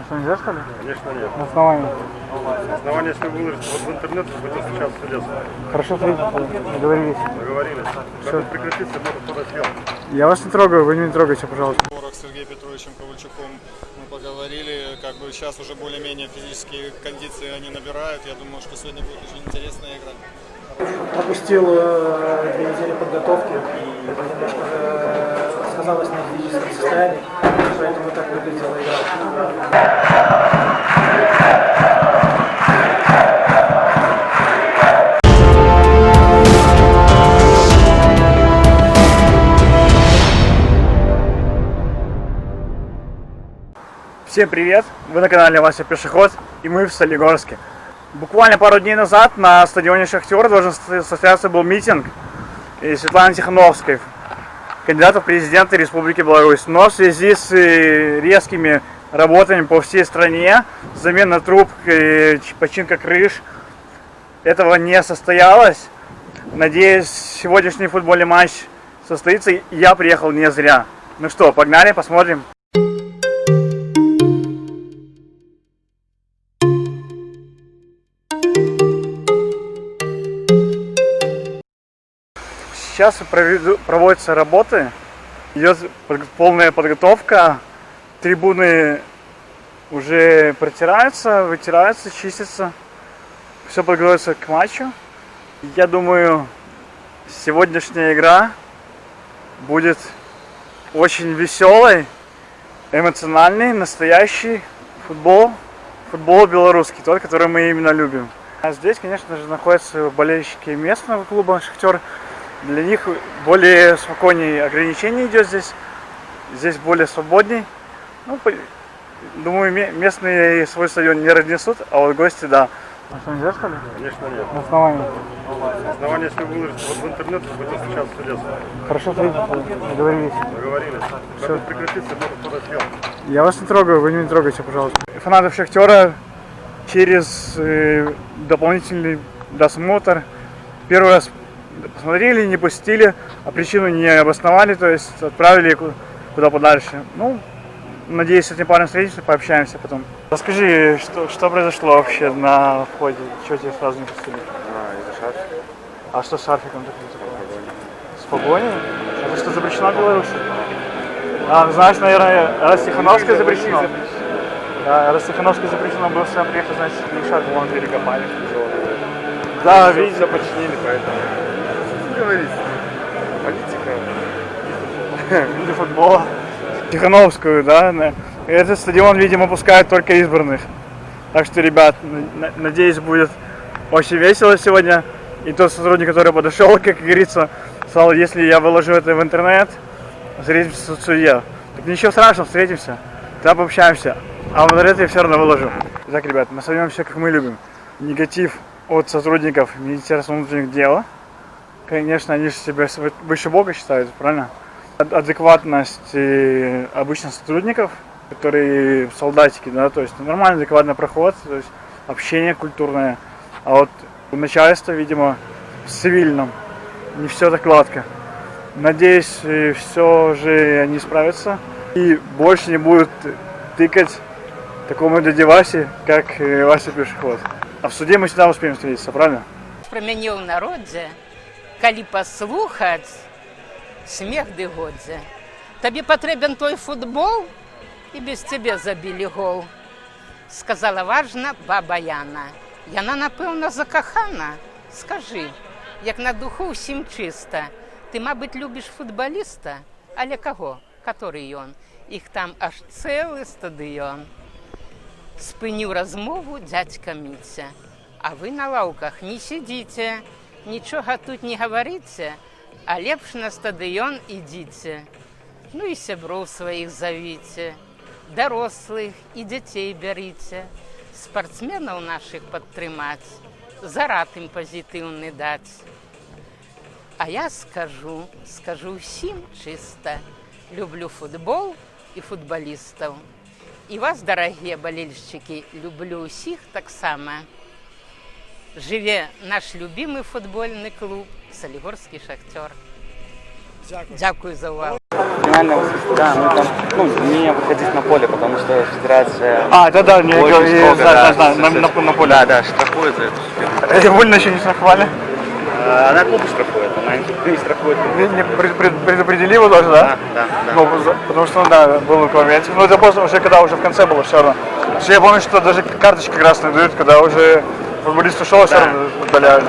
Что, нельзя, что ли? Конечно нет. На основании? На основании, если выложить вот в интернет, то будет сейчас следствие. Хорошо, встретимся, договорились. Договорились. Когда прекратится фотосъемка. Я вас не трогаю, вы не трогайте, пожалуйста. С Сергеем Петровичем Ковальчуком мы поговорили, как бы сейчас уже более-менее физические кондиции они набирают. Я думаю, что сегодня будет очень интересная игра. Пропустил 2 недели подготовки, и немножко сказалось на физическом состоянии, поэтому так выглядела игра. Всем привет! Вы на канале Вася Пешеход, и мы в Солигорске. Буквально пару дней назад на стадионе Шахтер должен состояться был митинг Светланы Тихановской, кандидата в президенты Республики Беларусь. Но в связи с резкими работами по всей стране, замена труб, починка крыш, этого не состоялось. Надеюсь, сегодняшний футбольный матч состоится, и я приехал не зря. Ну что, погнали, посмотрим. Сейчас проводятся работы, идет полная подготовка, трибуны уже протираются, вытираются, чистятся, все подготовится к матчу. Я думаю, сегодняшняя игра будет очень веселой, эмоциональной, настоящий футбол белорусский, тот, который мы именно любим. А здесь, конечно же, находятся болельщики местного клуба «Шахтер». Для них более спокойнее ограничение идет здесь. Здесь более свободней. Ну, думаю, местные свой стадион не разнесут, а вот гости, да. А что, нельзя, что ли? Конечно нет. На основании? На основании, если выложить вот в интернет, то будет сейчас следствие. Хорошо, встретимся, договорились. Договорились. Когда прекратится фотосъемка. Я вас не трогаю, вы не трогайте, пожалуйста. Фанатов Шахтера через дополнительный досмотр первый раз посмотрели, не пустили, а причину не обосновали, то есть отправили куда подальше. Ну, надеюсь, с этим парнем встретимся, пообщаемся потом. Расскажи, что произошло вообще на входе? Чего тебя сразу не пустили? Из-за шарфика. А что с шарфиком такое? С погоней? Это что, запрещено в Беларуси? А, знаешь, наверное, раз Тихановская запрещено. Да, раз Тихановская запрещено, было сюда приехать, значит, не шарфик. Вон перекопали, тяжело. Да, видите. Все починили, поэтому. Говорить. Политика. Виде футбола. Тихановскую, да. Этот стадион, видимо, пускают только избранных. Так что, ребят, надеюсь, будет очень весело сегодня. И тот сотрудник, который подошел, как говорится, сказал, если я выложу это в интернет, встретимся в суде. Так ничего страшного, встретимся, тогда пообщаемся. А вот это я все равно выложу. Итак, ребят, мы создаем все, как мы любим. Негатив от сотрудников Министерства внутренних дел. Конечно, они же себя выше Бога считают, правильно? Адекватность обычных сотрудников, которые солдатики, да, то есть нормальный адекватный проход, то есть общение культурное. А вот у начальства, видимо, в цивильном не все так гладко. Надеюсь, все же они справятся и больше не будут тыкать такому дяде Васе, как Вася Пешеход. А в суде мы всегда успеем встретиться, правильно? Про мяне ў народзе, калі паслухаць, смех ды годзе. Табе патрэбен той футбол, і без цябе забілі гол. Сказала важна баба Яна. Яна, напэўна, закахана. Скажы, як на духу ўсім чыста. Ты, мабыць, любіш футбаліста? Але каго? Каторы ён? Іх там аж цэлы стадыён. Спыніў размову дзядзька Міця. А вы на лаўках не сидзіце, нічога тут не гаварыце, а лепш на стадыён ідзіце. Ну і сяброў сваіх завіце, дарослых і дзяцей бярыце, спартсменаў нашых падтрымаць, зарад ім пазітыўны даць. А я скажу ўсім чыста, люблю футбол і футбалістаў. І вас, дарагія балельшчыкі, люблю ўсіх таксама. Жыве наш любімы футбольны клуб Солигорский Шахтер. Дякую за увагу. профессионального свистка, мы там, не выходить на поле, потому что федерация Да, не, очень строго, знаю, на поле. Да, штрафует за это. Эти больно еще не страховали. Она клубы штрафует, она не штрафует. Предупредили его тоже, да? Да. Ну, потому что, был в моменте. Но это просто уже, когда уже в конце было все равно. Потому что я помню, что даже карточки красные дают, когда уже футболист ушел, все равно удаляют.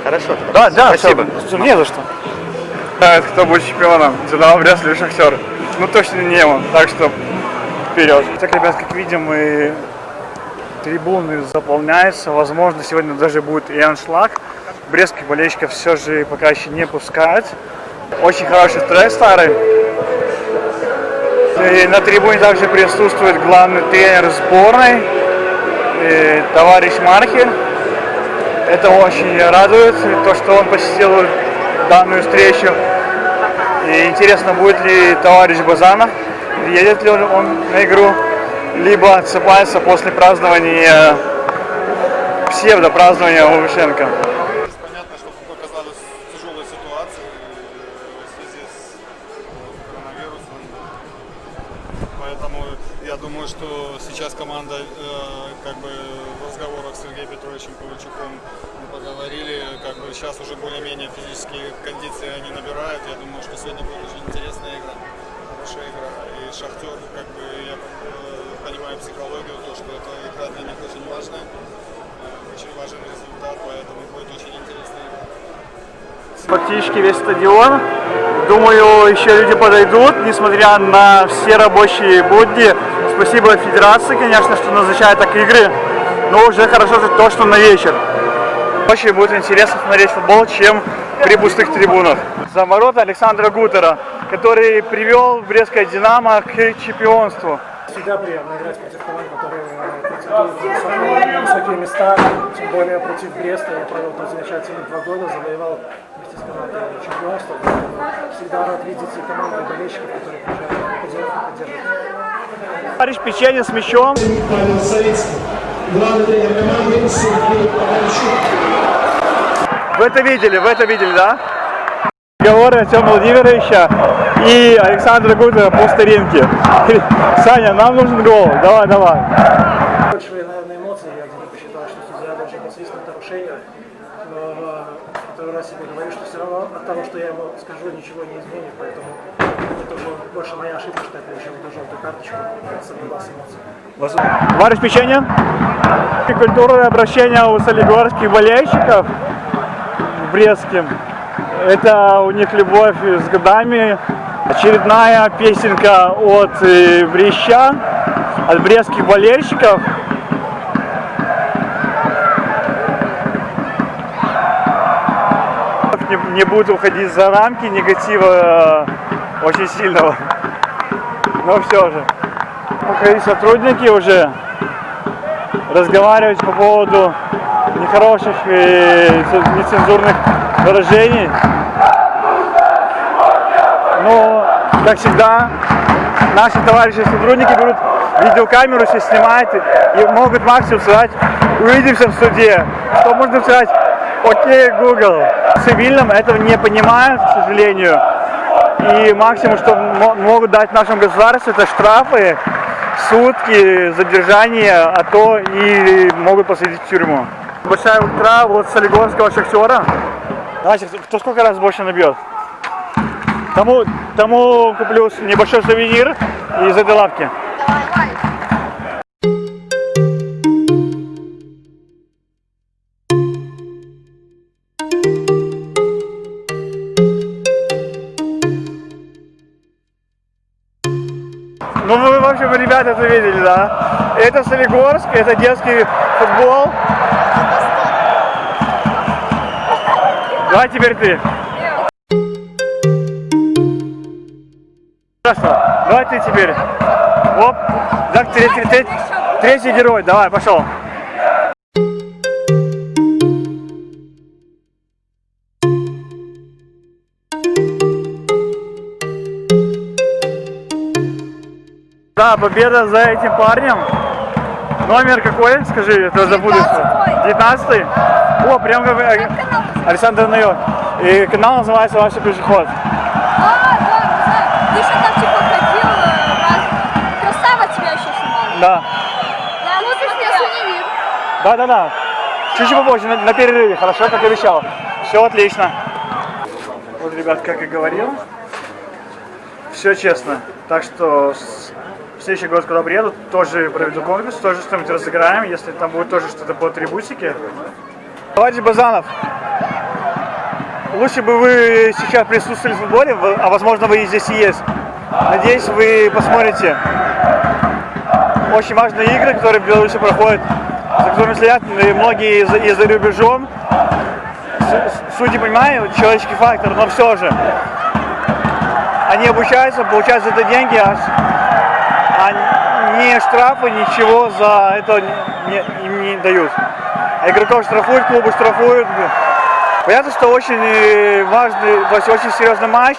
Хорошо. Да, Спасибо. Все, не за что. Да, кто будет чемпионом? Динамо, Брест или Шахтер? Ну, точно не он, так что вперед. Так, ребят, как видим, и трибуны заполняются. Возможно, сегодня даже будет и аншлаг. Брестских болельщиков все же пока еще не пускают. Очень хороший трек старый. И на трибуне также присутствует главный тренер сборной, товарищ Мархель. Это очень радует, то, что он посетил данную встречу. И интересно, будет ли товарищ Базанов, едет ли он на игру, либо отсыпается после празднования, псевдопразднования Лукашенко. Понятно, что оказалась тяжелая ситуация в связи с коронавирусом. Поэтому я думаю, что сейчас команда в разговорах с Сергеем Петровичем Ковальчуком мы поговорили, сейчас уже более-менее физические кондиции они набирают. Я думаю, что сегодня будет очень интересная игра, хорошая игра. И Шахтер, я понимаю психологию, то, что эта игра для них очень важная. Очень важен результат, поэтому будет очень интересная игра. Фактически весь стадион. Думаю, еще люди подойдут, несмотря на все рабочие будни. Спасибо Федерации, конечно, что назначает так игры. Но уже хорошо то, что на вечер. Очень будет интересно смотреть футбол, чем при пустых трибунах. За ворота Александра Гутера, который привел Брестское Динамо к чемпионству. Всегда приятно играть против команд, которые претендуют на высокие места, тем более против Бреста. Я провел там замечательные 2 года, завоевал вместе с командой чемпионство. Всегда рад видеть и команду, и болельщиков, которые приезжают поддерживать. Товарищ Печенье с мячом. Павел Савицкий, главный тренер команды Сергей Ковальчук. Вы это видели, да? Разговоры Артема Владимировича и Александра Гутера по старинке. Саня, нам нужен гол, давай. Больше, наверное, эмоций. Я где-то посчитал, что судья должен посвистнуть нарушение. Но второй раз себе говорю, что все равно от того, что я ему скажу, ничего не изменит. Поэтому это уже больше моя ошибка, что я получил эту желтую карточку. Сомневался эмоций. Товарищ Печенье. Культурное обращение у солигорских болельщиков в Брестским. Это у них любовь с годами. Очередная песенка от Бреща, от брестских болельщиков. Не буду уходить за рамки негатива очень сильного. Но все же. Пока сотрудники уже разговаривать по поводу нехороших и нецензурных выражений. Но, как всегда, наши товарищи сотрудники берут видеокамеру, все снимают и могут максимум сказать: увидимся в суде. Что можно сказать? Окей, Google. В цивильном этого не понимают, к сожалению. И максимум, что могут дать в нашем государстве, это штрафы, сутки, задержание, а то и могут посадить в тюрьму. Большая ультра вот солигорского Шахтера. Давайте, кто сколько раз больше набьет? Тому куплю небольшой сувенир из этой лавки. Ну вы, в общем, ребята это видели, да? Это Солигорск, это детский футбол. Давай теперь ты. Хорошо, давай ты теперь. Оп, так, третий герой, давай, пошел. Да, победа за этим парнем. Номер какой? Скажи, это забуду. 19-й. О, прям как Александр Наёв. И канал называется «Ваш пешеход». Да, не знаю. Ты еще Да. Ну, ты снесу не вижу. Да. Чуть-чуть попозже, на перерыве, хорошо, как обещал. Все отлично. Вот, ребят, как и говорил, все честно. Так что в следующий год, когда приеду, тоже проведу конкурс, тоже что-нибудь разыграем, если там будет тоже что-то по атрибутике. Товарищ Базанов, лучше бы вы сейчас присутствовали в футболе, а возможно вы и здесь и есть. Надеюсь, вы посмотрите очень важные игры, которые в Беларуси проходят, за которыми следят многие и за рубежом. Судьи понимают, человеческий фактор, но все же. Они обучаются, получают за это деньги, а ни штрафы, ничего за это им не дают. А игроков штрафуют, клубы штрафуют. Понятно, что очень важный, то есть очень серьезный матч,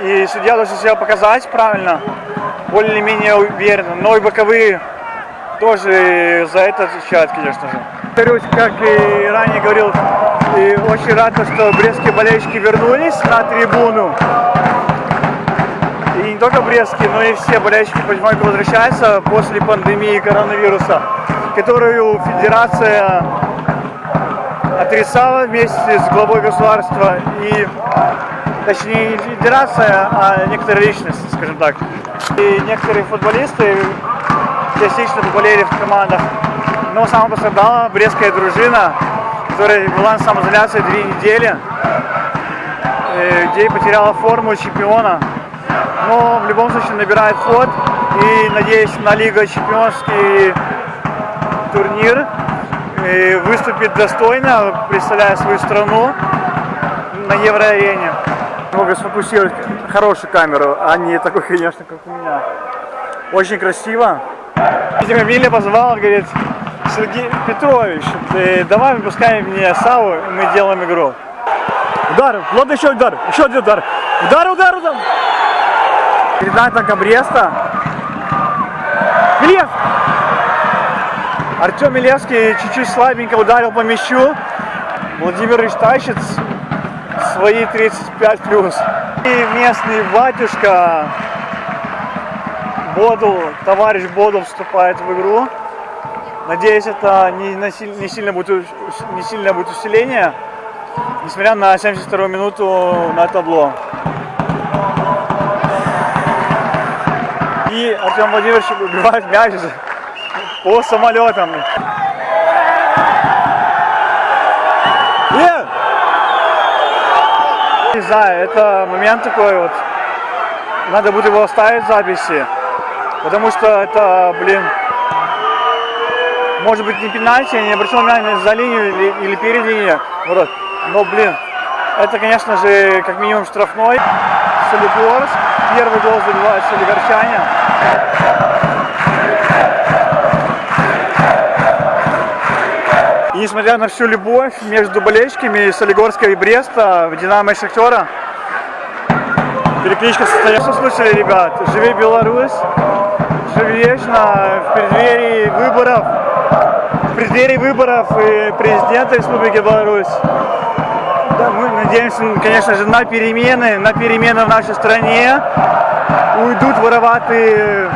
и судья должен себя показать правильно, более-менее уверенно, но и боковые тоже за это отвечают, конечно же. Повторюсь, как и ранее говорил, и очень рад, что брестские болельщики вернулись на трибуну. И не только брестские, но и все болельщики потихоньку возвращаются после пандемии коронавируса, которую федерация отрицала вместе с главой государства, и, точнее, не федерация, а некоторые личности, скажем так. И некоторые футболисты частично поболели в командах, но самая пострадала брестская дружина, которая была на самоизоляции 2 недели, где потеряла форму чемпиона. Но в любом случае набирает ход, и надеюсь на Лига Чемпионский турнир выступит достойно, представляя свою страну на Евроарене. Могу сфокусировать хорошую камеру, а не такой, конечно, как у меня. Очень красиво. Видимо, Миля позвал, говорит: Сергей Петрович, давай выпускай мне САУ, и мы делаем игру. Удар, ладно, еще один удар. Удар. Перед атаком Бреста. Милев! Артем Милевский чуть-чуть слабенько ударил по мячу. Владимир Ильич тащит свои 35+. И местный батюшка Бодл, товарищ Бодл вступает в игру. Надеюсь, это не сильно будет усиление, несмотря на 72-ю минуту на табло. И Артем Владимирович убивает мяч по самолетам. Не знаю, это момент такой вот. Надо будет его оставить в записи, потому что это, может быть не пенальти, я не обращал внимания за линию или перед линией, вот. Но, это, конечно же, как минимум штрафной. Солигорск. Первый гол забивают солигорчане. И несмотря на всю любовь между болельщиками Солигорска и Бреста в Динамо и Шахтера, перекличка состоялась. Слышали, ребят? Живи Беларусь, живи вечно. В преддверии выборов президента Республики Беларусь. Да, мы надеемся, конечно же, на перемены в нашей стране. Уйдут вороватые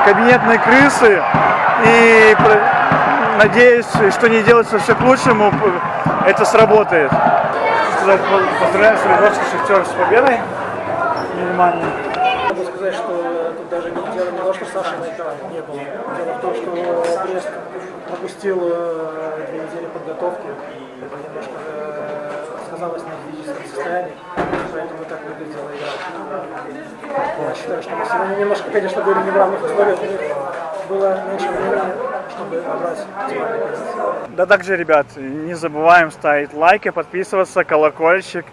кабинетные крысы. И надеюсь, что не делается все к лучшему, это сработает. Поздравляю Солигорский Шахтер с победой. Минимальной. Могу сказать, что тут даже дело не то, что Саши на экране не было. Дело в том, что Брест пропустил 2 недели подготовки. Это немножко сказалось на физическом состоянии, поэтому так выглядела игра. Я считаю, что мы сегодня немножко, конечно, были не в равных условиях, у них было меньше времени, чтобы набрать оптимальный позиции. Да, также, ребят, не забываем ставить лайки, подписываться, колокольчик,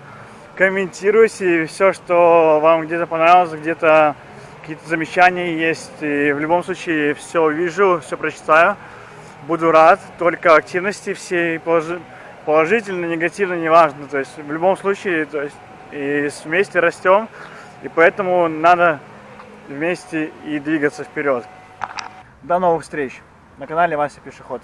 комментируйте все, что вам где-то понравилось, где-то какие-то замечания есть. И в любом случае все увижу, все прочитаю. Буду рад, только активности всей положительно, негативно, неважно. То есть в любом случае, то есть и вместе растем, и поэтому надо вместе и двигаться вперед. До новых встреч на канале Вася Пешеход.